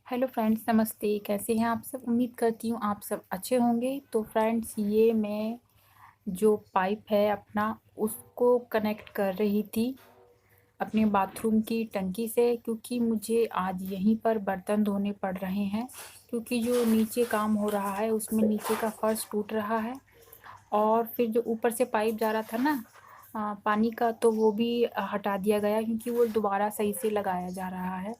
Hello friends, नमस्ते। कैसे हैं आप सब? उम्मीद करती हूँ आप सब अच्छे होंगे। तो फ्रेंड्स, ये मैं जो पाइप है अपना, उसको कनेक्ट कर रही थी अपने बाथरूम की टंकी से, क्योंकि मुझे आज यहीं पर बर्तन धोने पड़ रहे हैं। क्योंकि जो नीचे काम हो रहा है उसमें नीचे का फर्श टूट रहा है, और फिर जो ऊपर से पाइप जा रहा था ना पानी का, तो वो भी हटा दिया गया, क्योंकि वो दोबारा सही से लगाया जा रहा है।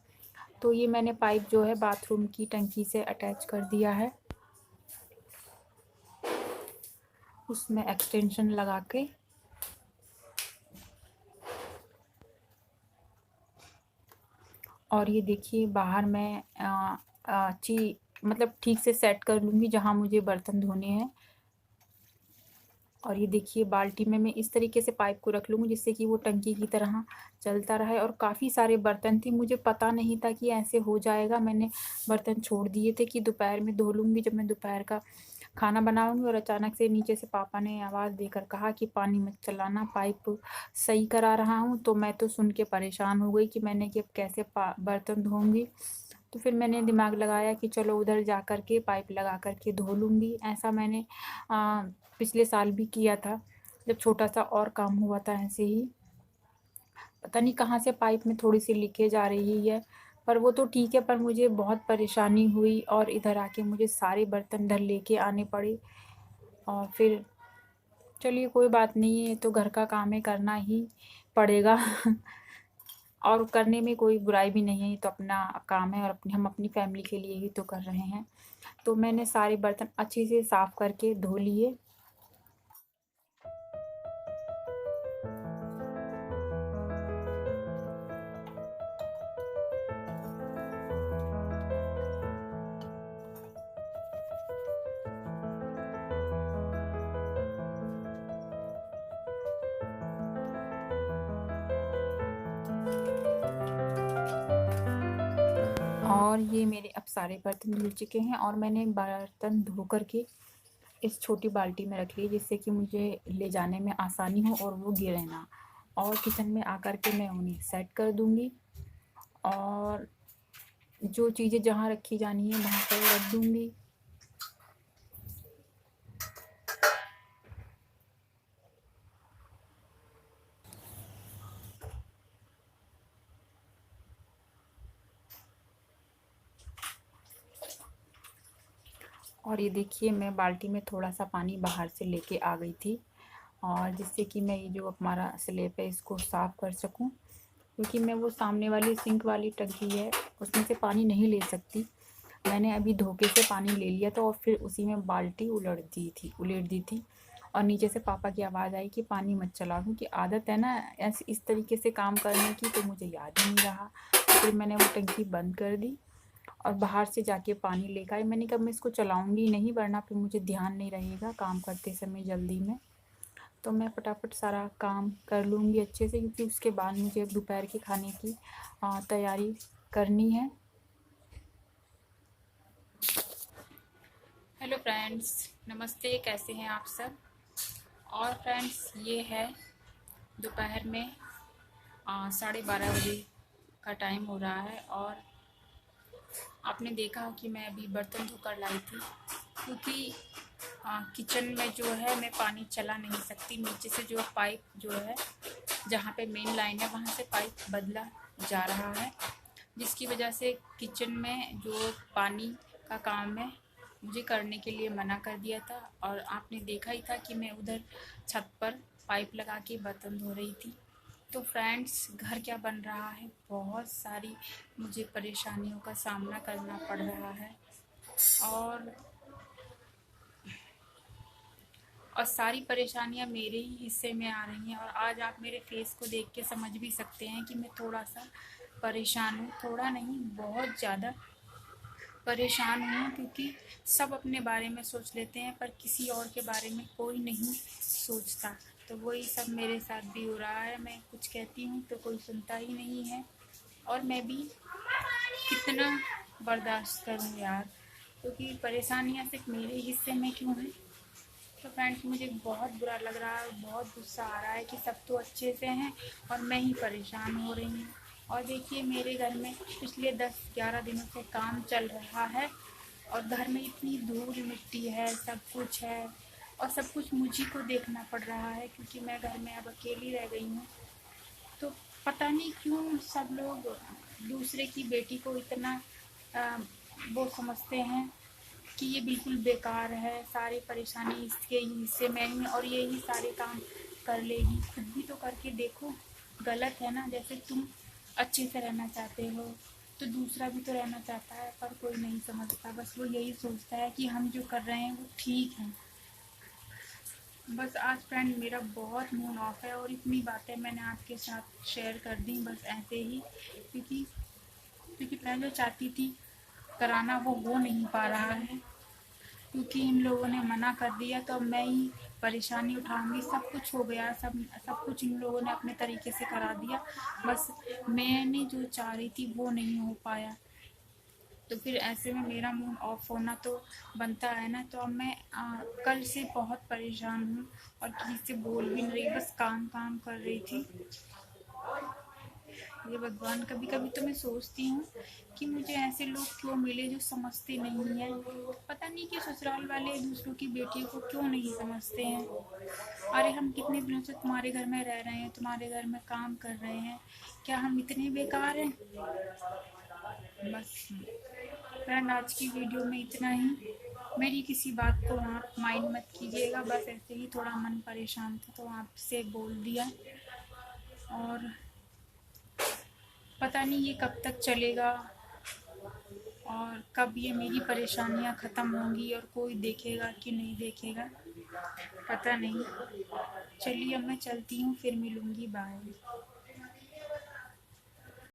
तो ये मैंने पाइप जो है बाथरूम की टंकी से अटैच कर दिया है, उसमें एक्सटेंशन लगा के। और ये देखिए, बाहर मैं अच्छी मतलब ठीक से सेट कर लूँगी जहाँ मुझे बर्तन धोने हैं। और ये देखिए, बाल्टी में मैं इस तरीके से पाइप को रख लूँगी जिससे कि वो टंकी की तरह चलता रहे। और काफ़ी सारे बर्तन थे, मुझे पता नहीं था कि ऐसे हो जाएगा। मैंने बर्तन छोड़ दिए थे कि दोपहर में धो लूँगी, जब मैं दोपहर का खाना बनाऊँगी। और अचानक से नीचे से पापा ने आवाज़ देकर कहा कि पानी मत चलाना, पाइप सही करा रहा हूँ। तो मैं तो सुन के परेशान हो गई कि मैंने कि अब कैसे बर्तन धोऊँगी। तो फिर मैंने दिमाग लगाया कि चलो उधर जा कर के पाइप लगा कर के धो लूँगी। ऐसा मैंने पिछले साल भी किया था, जब छोटा-सा और काम हुआ था ऐसे ही। पता नहीं कहाँ से पाइप में थोड़ी-सी लीकेज आ रही है, पर वो तो ठीक है, पर मुझे बहुत परेशानी हुई और इधर आके मुझे सारे बर्तन इधर लेके आने पड़े। और फिर चलिए, कोई बात नहीं है, ये तो घर का काम है, करना ही पड़ेगा। और करने में कोई बुराई भी नहीं है, ये तो अपना काम है और हम अपनी फैमिली के लिए ही तो कर रहे हैं। तो मैंने सारे बर्तन अच्छे से साफ़ करके धो लिए। और ये मेरे अब सारे बर्तन धुल चुके हैं, और मैंने बर्तन धो कर के इस छोटी बाल्टी में रख ली, जिससे कि मुझे ले जाने में आसानी हो और वो गिरे ना। और किचन में आकर के मैं उन्हें सेट कर दूँगी, और जो चीज़ें जहाँ रखी जानी है वहाँ पर रख दूँगी। और ये देखिए, मैं बाल्टी में थोड़ा-सा पानी बाहर से लेके आ गई थी, और जिससे कि मैं ये जो हमारा स्लैब है इसको साफ़ कर सकूँ। क्योंकि मैं वो सामने वाली सिंक वाली टंकी है, उसमें से पानी नहीं ले सकती। मैंने अभी धोखे से पानी ले लिया था और फिर उसी में बाल्टी उलट दी थी। और नीचे से पापा की आवाज़ आई कि पानी मत चलाओ, क्योंकि आदत है ना ऐसे इस तरीके से काम करने की, तो मुझे याद ही नहीं रहा। तो फिर मैंने वो टंकी बंद कर दी और बाहर से जाके पानी लेकर आई। मैंने कहा मैं इसको चलाऊँगी नहीं, वरना फिर मुझे ध्यान नहीं रहेगा काम करते समय जल्दी में। तो मैं फटाफट सारा काम कर लूँगी अच्छे से, क्योंकि उसके बाद मुझे दोपहर के खाने की तैयारी करनी है। हेलो फ्रेंड्स, नमस्ते। कैसे हैं आप सब? और फ्रेंड्स, ये है दोपहर में 12:30 बजे का टाइम हो रहा है, और आपने देखा हो कि मैं अभी बर्तन धोकर लाई थी, क्योंकि किचन में जो है मैं पानी चला नहीं सकती। नीचे से जो पाइप जो है, जहाँ पे मेन लाइन है, वहाँ से पाइप बदला जा रहा है, जिसकी वजह से किचन में जो पानी का काम है मुझे करने के लिए मना कर दिया था। और आपने देखा ही था कि मैं उधर छत पर पाइप लगा के बर्तन धो रही थी। तो फ्रेंड्स, घर क्या बन रहा है, बहुत सारी मुझे परेशानियों का सामना करना पड़ रहा है, और सारी परेशानियां मेरे ही हिस्से में आ रही हैं। और आज आप मेरे फेस को देख के समझ भी सकते हैं कि मैं थोड़ा सा परेशान हूँ। थोड़ा नहीं, बहुत ज़्यादा परेशान हूँ, क्योंकि सब अपने बारे में सोच लेते हैं, पर किसी और के बारे में कोई नहीं सोचता। तो वही सब मेरे साथ भी हो रहा है। मैं कुछ कहती हूँ तो कोई सुनता ही नहीं है, और मैं भी कितना बर्दाश्त करूँ यार, क्योंकि परेशानियाँ सिर्फ मेरे हिस्से में क्यों हैं। तो फ्रेंड्स, मुझे बहुत बुरा लग रहा है, बहुत गुस्सा आ रहा है कि सब तो अच्छे से हैं और मैं ही परेशान हो रही हूँ। और देखिए मेरे घर में पिछले 10-11 दिनों से काम चल रहा है और घर में इतनी धूल मिट्टी है, सब कुछ है और सब कुछ मुझी को देखना पड़ रहा है क्योंकि मैं घर में अब अकेली रह गई हूँ। तो पता नहीं क्यों सब लोग दूसरे की बेटी को इतना आ, वो समझते हैं कि ये बिल्कुल बेकार है, सारी परेशानी इसके हिस्से में ही और ये ही सारे काम कर लेगी। खुद भी तो करके देखो, गलत है ना। जैसे तुम अच्छे से रहना चाहते हो तो दूसरा भी तो रहना चाहता है, पर कोई नहीं समझता। बस वो यही सोचता है कि हम जो कर रहे हैं वो ठीक है। बस आज फ्रेंड मेरा बहुत मूड ऑफ है और इतनी बातें मैंने आपके साथ शेयर कर दी बस ऐसे ही, क्योंकि क्योंकि मैं जो चाहती थी कराना वो हो नहीं पा रहा है, क्योंकि इन लोगों ने मना कर दिया तो अब मैं ही परेशानी उठाऊंगी। सब कुछ हो गया, सब सब कुछ इन लोगों ने अपने तरीके से करा दिया, बस मैंने जो चाह रही थी वो नहीं हो पाया। तो फिर ऐसे में मेरा मूड ऑफ होना तो बनता है ना। तो अब मैं कल से बहुत परेशान हूँ और किसी से बोल भी नहीं रही, बस काम काम कर रही थी। ये भगवान, कभी कभी तो मैं सोचती हूँ कि मुझे ऐसे लोग क्यों मिले जो समझते नहीं हैं। पता नहीं कि ससुराल वाले दूसरों की बेटियों को क्यों नहीं समझते हैं। अरे हम कितने दिनों से तुम्हारे घर में रह रहे हैं, तुम्हारे घर में काम कर रहे हैं, क्या हम इतने बेकार हैं? बस फ्रेंड आज की वीडियो में इतना ही। मेरी किसी बात को आप माइंड मत कीजिएगा, बस ऐसे ही थोड़ा मन परेशान था तो आपसे बोल दिया। और पता नहीं ये कब तक चलेगा और कब ये मेरी परेशानियां ख़त्म होंगी और कोई देखेगा कि नहीं देखेगा, पता नहीं। चलिए अब मैं चलती हूँ, फिर मिलूँगी, बाय।